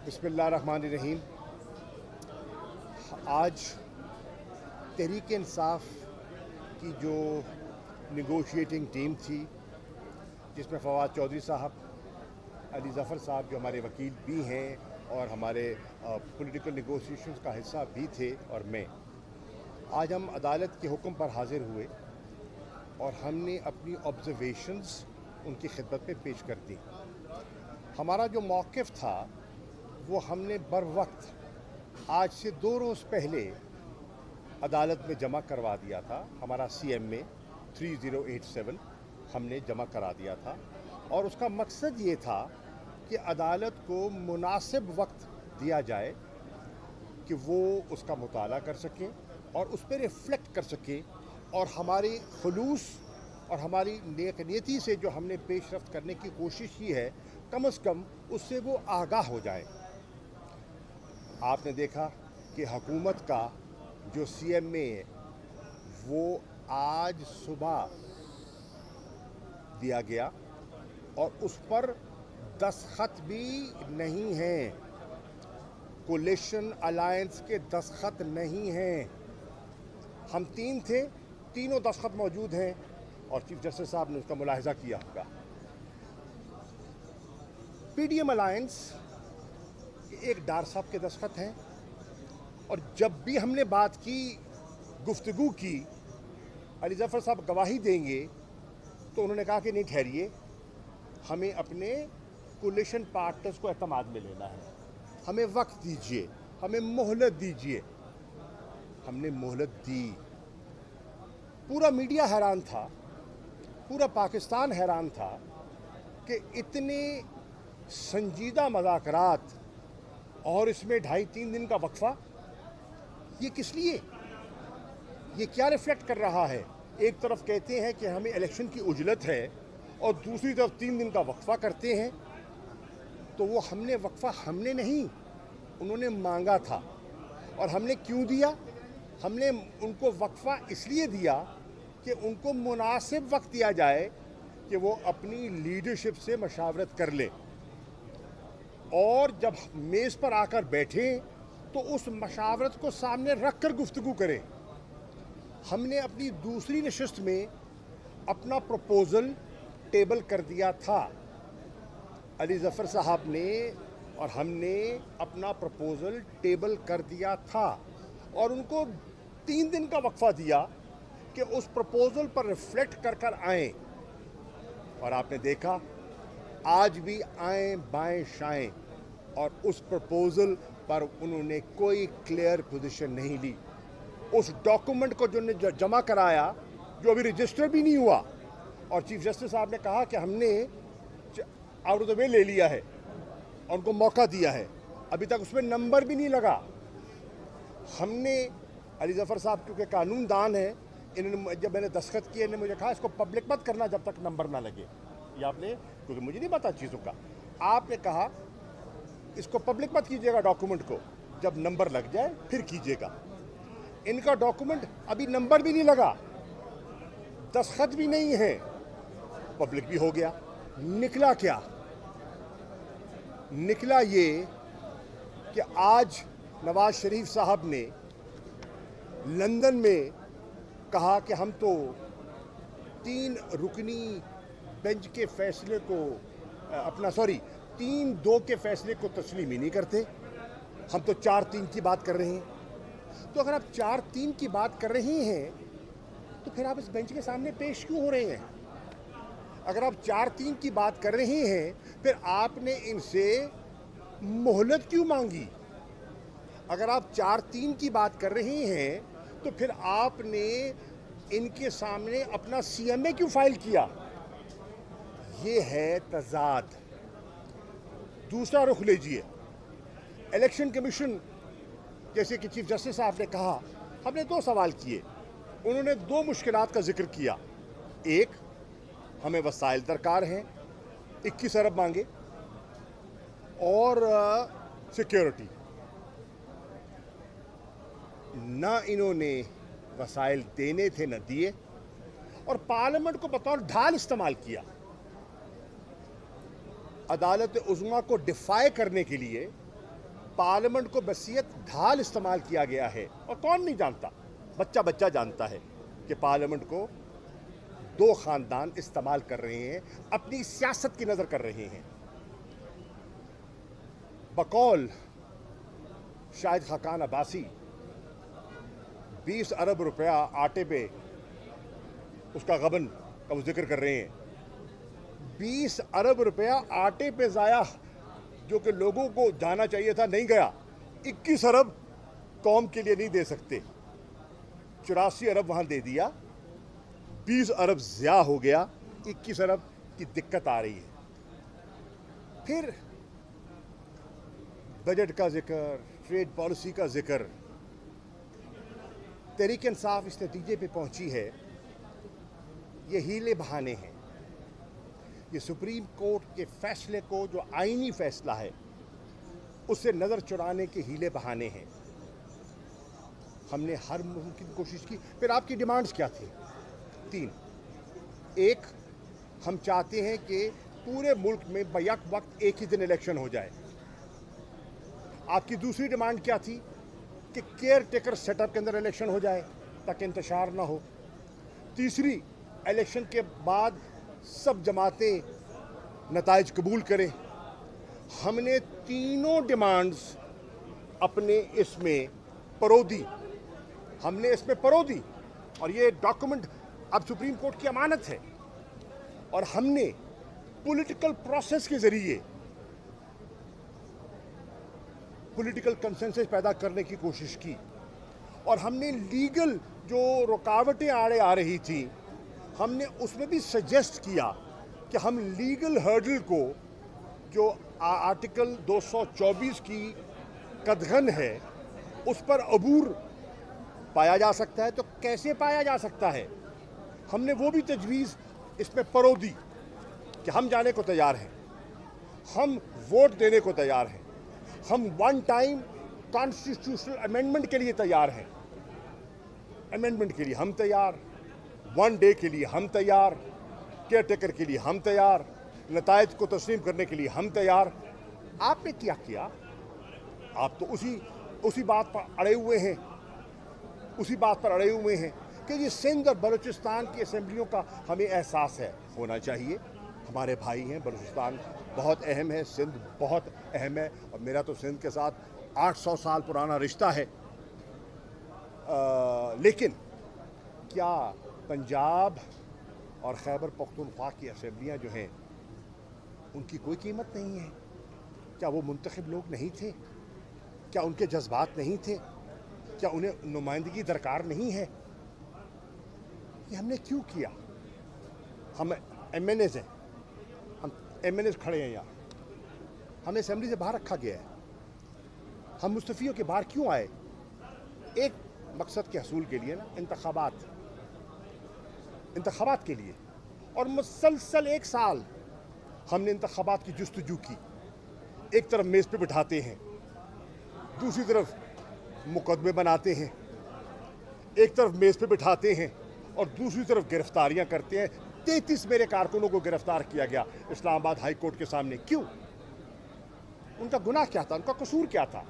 बिस्मिल्लाहिर्रहमानिर्रहीम। आज तहरीक इंसाफ की जो निगोशिएटिंग टीम थी, जिसमें फवाद चौधरी साहब, अली ज़फ़र साहब जो हमारे वकील भी हैं और हमारे पॉलिटिकल निगोशिएशंस का हिस्सा भी थे, और मैं, आज हम अदालत के हुक्म पर हाज़िर हुए और हमने अपनी ऑब्ज़र्वेशंस उनकी खिदमत में पेश कर दी। हमारा जो मौक़िफ़ था वो हमने बर वक्त आज से 2 रोज़ पहले अदालत में जमा करवा दिया था। हमारा CMA 3087 हमने जमा करा दिया था और उसका मकसद ये था कि अदालत को मुनासिब वक्त दिया जाए कि वो उसका मुताला कर सकें और उस पर रिफ्लेक्ट कर सकें और हमारी खुलूस और हमारी नेक नीयती से जो हमने पेशरफ्त करने की कोशिश की है, कम से कम उससे वो आगाह हो जाए। आपने देखा कि हुकूमत का जो CMA है वो आज सुबह दिया गया और उस पर दस्तखत भी नहीं हैं, कोलिशन अलायंस के दस्तखत नहीं हैं। हम 3 थे, तीनों दस्तखत मौजूद हैं और चीफ जस्टिस साहब ने उसका मुलाहिजा किया होगा। PDM अलायंस एक डार साहब के दस्तखत हैं और जब भी हमने बात की, गुफ्तगू की, अली ज़फ़र साहब गवाही देंगे तो उन्होंने कहा कि नहीं ठहरिए, हमें अपने कोलिशन पार्टनर्स को एतमाद में लेना है, हमें वक्त दीजिए, हमें मोहलत दीजिए। हमने मोहलत दी। पूरा मीडिया हैरान था, पूरा पाकिस्तान हैरान था कि इतने संजीदा मुज़ाकरात और इसमें 2.5-3 दिन का वक्फा, ये किस लिए? ये क्या रिफ्लेक्ट कर रहा है? एक तरफ कहते हैं कि हमें इलेक्शन की उजलत है और दूसरी तरफ 3 दिन का वक्फा करते हैं। तो वो हमने वक्फा हमने नहीं, उन्होंने मांगा था। और हमने क्यों दिया? हमने उनको वक्फा इसलिए दिया कि उनको मुनासिब वक्त दिया जाए कि वो अपनी लीडरशिप से मशावरत कर ले और जब मेज़ पर आकर बैठें तो उस मशावरत को सामने रख कर गुफ्तगू करें। हमने अपनी दूसरी नशिस्त में अपना प्रपोज़ल टेबल कर दिया था। अली ज़फ़र साहब ने और हमने अपना प्रपोज़ल टेबल कर दिया था और उनको 3 दिन का वक्फा दिया कि उस प्रपोज़ल पर रिफ्लेक्ट कर कर आएँ। और आपने देखा आज भी आएँ बाएँ शाएँ और उस प्रपोज़ल पर उन्होंने कोई क्लियर पोजीशन नहीं ली। उस डॉक्यूमेंट को जो जमा कराया, जो अभी रजिस्टर भी नहीं हुआ, और चीफ जस्टिस साहब ने कहा कि हमने आउट ऑफ द वे ले लिया है और उनको मौका दिया है, अभी तक उसमें नंबर भी नहीं लगा। हमने अली ज़फ़र साहब क्योंकि कानून दान है, इन्होंने जब मैंने दस्तखत किए, इन्होंने मुझे कहा इसको पब्लिक मत करना जब तक नंबर ना लगे। ये आपने, क्योंकि मुझे नहीं पता चीज़ों का, आपने कहा इसको पब्लिक मत कीजिएगा, डॉक्यूमेंट को जब नंबर लग जाए फिर कीजिएगा। इनका डॉक्यूमेंट अभी नंबर भी नहीं लगा, दस्तखत भी नहीं है, पब्लिक भी हो गया। निकला क्या? निकला ये कि आज नवाज शरीफ साहब ने लंदन में कहा कि हम तो 3 रुकनी बेंच के फैसले को 3-2 के फैसले को तस्लीम ही नहीं करते, हम तो 4-3 की बात कर रहे हैं। तो अगर आप 4-3 की बात कर रहे हैं तो फिर आप इस बेंच के सामने पेश क्यों हो रहे हैं? अगर आप 4-3 की बात कर रहे हैं फिर आपने इनसे मोहलत क्यों मांगी? अगर आप 4-3 की बात कर रहे हैं तो फिर आपने इनके सामने अपना CMA क्यों फाइल किया? ये है तजाद। दूसरा रुख लीजिए, इलेक्शन कमीशन, जैसे कि चीफ जस्टिस साहब ने कहा, हमने 2 सवाल किए, उन्होंने 2 मुश्किलात का जिक्र किया। एक, हमें वसाइल दरकार हैं, 21 अरब मांगे, और सिक्योरिटी। ना इन्होंने वसाइल देने थे न दिए, और पार्लियामेंट को बतौर ढाल इस्तेमाल किया। अदालत उज़्मा को डिफाई करने के लिए पार्लियामेंट को बसीयत ढाल इस्तेमाल किया गया है, और कौन नहीं जानता, बच्चा बच्चा जानता है कि पार्लियामेंट को दो खानदान इस्तेमाल कर रहे हैं, अपनी सियासत की नज़र कर रहे हैं। बकौल शाहिद खाकान अब्बासी 20 अरब रुपया आटे पे उसका गबन का वो जिक्र कर रहे हैं। 20 अरब रुपया आटे पे ज़ाया, जो कि लोगों को जाना चाहिए था, नहीं गया। 21 अरब कौम के लिए नहीं दे सकते, 84 अरब वहाँ दे दिया, 20 अरब ज़्या हो गया, 21 अरब की दिक्कत आ रही है। फिर बजट का जिक्र, ट्रेड पॉलिसी का जिक्र। तहरीक इंसाफ इस नतीजे पे पहुंची है, ये हीले बहाने हैं, ये सुप्रीम कोर्ट के फैसले को, जो आईनी फैसला है, उससे नज़र चुराने के हीले बहाने हैं। हमने हर मुमकिन कोशिश की। फिर आपकी डिमांड्स क्या थी? 3। एक, हम चाहते हैं कि पूरे मुल्क में बैक वक्त एक ही दिन इलेक्शन हो जाए। आपकी दूसरी डिमांड क्या थी? कि केयर टेकर सेटअप के अंदर इलेक्शन हो जाए ताकि इंतशार ना हो। तीसरी, इलेक्शन के बाद सब जमातें नताइज कबूल करें। हमने तीनों डिमांड्स अपने इसमें परो दी, और ये डॉक्यूमेंट अब सुप्रीम कोर्ट की अमानत है। और हमने पॉलिटिकल प्रोसेस के ज़रिए पॉलिटिकल कंसेंसस पैदा करने की कोशिश की, और हमने लीगल जो रुकावटें आड़े आ रही थी, हमने उसमें भी सजेस्ट किया कि हम लीगल हर्डल को, जो आर्टिकल 224 की कदगन है, उस पर अबूर पाया जा सकता है। तो कैसे पाया जा सकता है? हमने वो भी तजवीज़ इसमें परो दी कि हम जाने को तैयार हैं, हम वोट देने को तैयार हैं, हम वन टाइम कॉन्स्टिट्यूशनल अमेंडमेंट के लिए तैयार हैं, अमेंडमेंट के लिए हम तैयार, वन डे के लिए हम तैयार, केयर टेकर के लिए हम तैयार, नताइज को तस्लीम करने के लिए हम तैयार। आपने क्या किया? आप तो उसी बात पर अड़े हुए हैं कि ये सिंध और बलूचिस्तान की असेंबलियों का हमें एहसास है, होना चाहिए। हमारे भाई हैं, बलूचिस्तान बहुत अहम है, सिंध बहुत अहम है, और मेरा तो सिंध के साथ 800 साल पुराना रिश्ता है। लेकिन क्या पंजाब और खैबर पख्तूनख्वा की असेंबलियाँ जो हैं, उनकी कोई कीमत नहीं है? क्या वो मुंतखब लोग नहीं थे? क्या उनके जज्बात नहीं थे? क्या उन्हें नुमाइंदगी दरकार नहीं है? ये हमने क्यों किया? हम MNAs हैं, हम MNAs खड़े हैं यहाँ, हमें असेंबली से बाहर रखा गया है। हम मुस्तफ़ियों के बाहर क्यों आए? एक मकसद के हसूल के लिए ना, इंतखाबात के लिए। और मुसलसल 1 साल हमने इंतखाबात की जुस्तजू की। एक तरफ मेज़ पे बिठाते हैं, दूसरी तरफ मुकदमे बनाते हैं, एक तरफ मेज़ पे बिठाते हैं और दूसरी तरफ गिरफ्तारियां करते हैं। 33 मेरे कारकुनों को गिरफ्तार किया गया इस्लामाबाद हाई कोर्ट के सामने। क्यों? उनका गुनाह क्या था? उनका कसूर क्या था?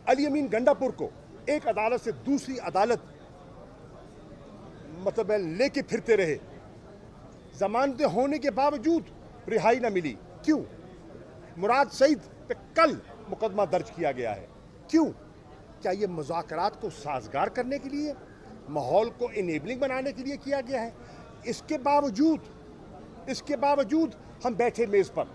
अली अमीन गंडापुर को एक अदालत से दूसरी अदालत मतलब लेके फिरते रहे, जमानतें होने के बावजूद रिहाई न मिली। क्यों? मुराद सईद पे कल मुकदमा दर्ज किया गया है। क्यों? क्या ये मुज़ाकरात को साजगार करने के लिए, माहौल को इनेबलिंग बनाने के लिए किया गया है? इसके बावजूद हम बैठे मेज़ पर।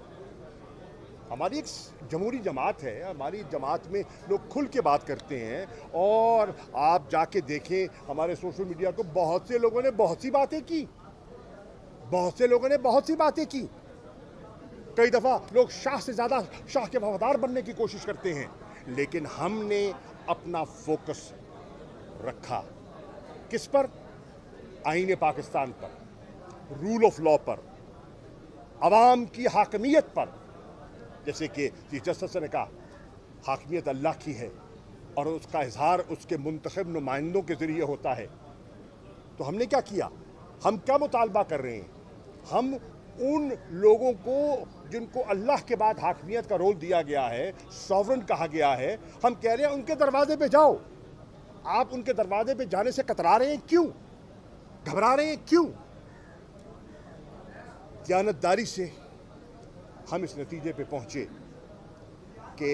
हमारी एक जमहूरी जमात है, हमारी जमात में लोग खुल के बात करते हैं, और आप जाके देखें हमारे सोशल मीडिया को, बहुत से लोगों ने बहुत सी बातें की। कई दफ़ा लोग शाह से ज़्यादा शाह के वफादार बनने की कोशिश करते हैं, लेकिन हमने अपना फोकस रखा किस पर? आईन पाकिस्तान पर, रूल ऑफ लॉ पर, अवाम की हाकमियत पर। जैसे कि चीफ जस्टिस ने कहा, हाकमियत अल्लाह की है और उसका इजहार उसके मुंतखब नुमाइंदों के ज़रिए होता है। तो हमने क्या किया? हम क्या मुतालबा कर रहे हैं? हम उन लोगों को जिनको अल्लाह के बाद हाकमियत का रोल दिया गया है, सॉवरन कहा गया है, हम कह रहे हैं उनके दरवाजे पे जाओ। आप उनके दरवाजे पे जाने से कतरा रहे हैं क्यों? घबरा रहे हैं क्यों? दयानतदारी से हम इस नतीजे पे पहुंचे कि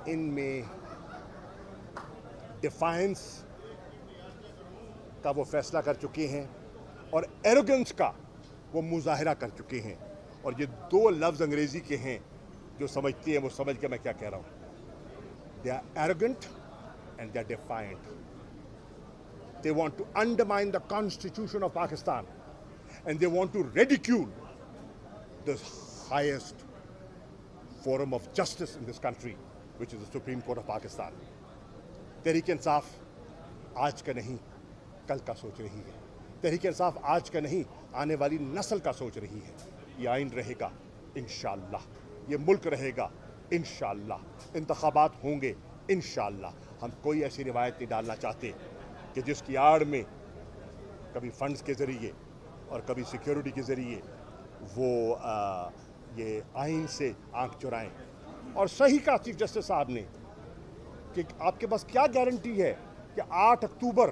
इनमें डिफाइंस का वो फैसला कर चुके हैं और एरोगेंस का वो मुजाहिरा कर चुके हैं। और ये दो लफ्ज़ अंग्रेज़ी के हैं, जो समझते हैं वो समझ के मैं क्या कह रहा हूँ। They are arrogant and they are defiant. They want to undermine the constitution of Pakistan and they want to ridicule the highest forum of justice in this country, which is the Supreme Court of Pakistan. Tehreek Insaf आज का नहीं कल का सोच रही है। तहरीक इंसाफ आज का नहीं आने वाली नस्ल का सोच रही है। ये आइन रहेगा इंशाअल्लाह, ये मुल्क रहेगा इंशाअल्लाह, इंतखाबात होंगे इंशाअल्लाह। हम कोई ऐसी रिवायत नहीं डालना चाहते कि जिसकी आड़ में कभी फंड्स के ज़रिए और कभी सिक्योरिटी के ज़रिए वो ये आइन से आंख चुराएं। और सही कहा चीफ जस्टिस साहब ने कि आपके पास क्या गारंटी है कि 8 अक्टूबर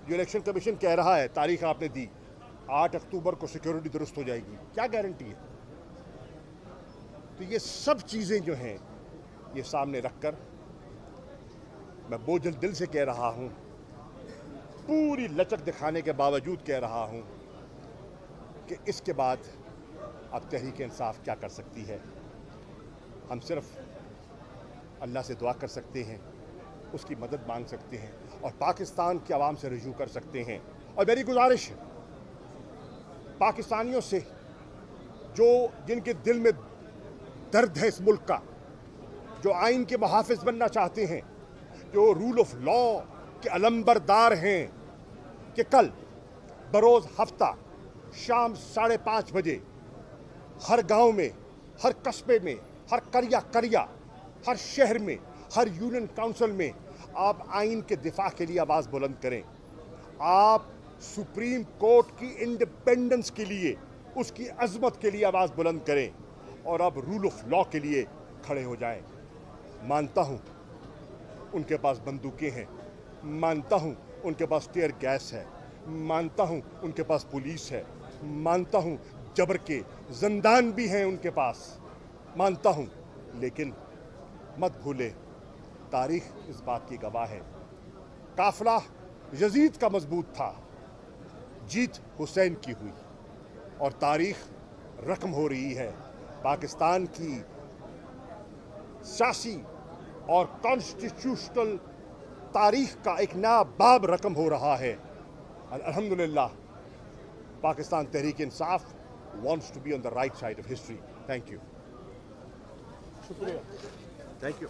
जो इलेक्शन कमीशन कह रहा है, तारीख आपने दी, 8 अक्टूबर को सिक्योरिटी दुरुस्त हो जाएगी, क्या गारंटी है? तो ये सब चीज़ें जो हैं ये सामने रखकर मैं बोझल दिल से कह रहा हूँ, पूरी लचक दिखाने के बावजूद कह रहा हूँ कि इसके बाद अब तहरीक इंसाफ क्या कर सकती है। हम सिर्फ अल्लाह से दुआ कर सकते हैं, उसकी मदद मांग सकते हैं और पाकिस्तान की आवाम से रजू कर सकते हैं। और मेरी गुजारिश है पाकिस्तानियों से, जो जिनके दिल में दर्द है इस मुल्क का, जो आइन के मुहाफिज बनना चाहते हैं, जो रूल ऑफ लॉ के अलंबरदार हैं, कि कल बरोज़ हफ्ता शाम 5:30 बजे हर गांव में, हर कस्बे में, हर करिया, हर शहर में, हर यूनियन काउंसिल में आप आइन के दिफा के लिए आवाज़ बुलंद करें। आप सुप्रीम कोर्ट की इंडिपेंडेंस के लिए, उसकी अजमत के लिए आवाज़ बुलंद करें और अब रूल ऑफ लॉ के लिए खड़े हो जाएं। मानता हूं उनके पास बंदूकें हैं, मानता हूं उनके पास टीयर गैस है, मानता हूं उनके पास पुलिस है, मानता हूं जबर के जिंदान भी हैं उनके पास, मानता हूं, लेकिन मत भूले तारीख इस बात की गवाह है। काफिला यजीद का मजबूत था, जीत हुसैन की हुई और तारीख रकम हो रही है। पाकिस्तान की सियासी और कॉन्स्टिट्यूशनल तारीख का एक नया बाब रकम हो रहा है। अल्हम्दुलिल्लाह, Pakistan Tehreek Insaf wants to be on the right side of history. Thank you. Shukriya. Thank you.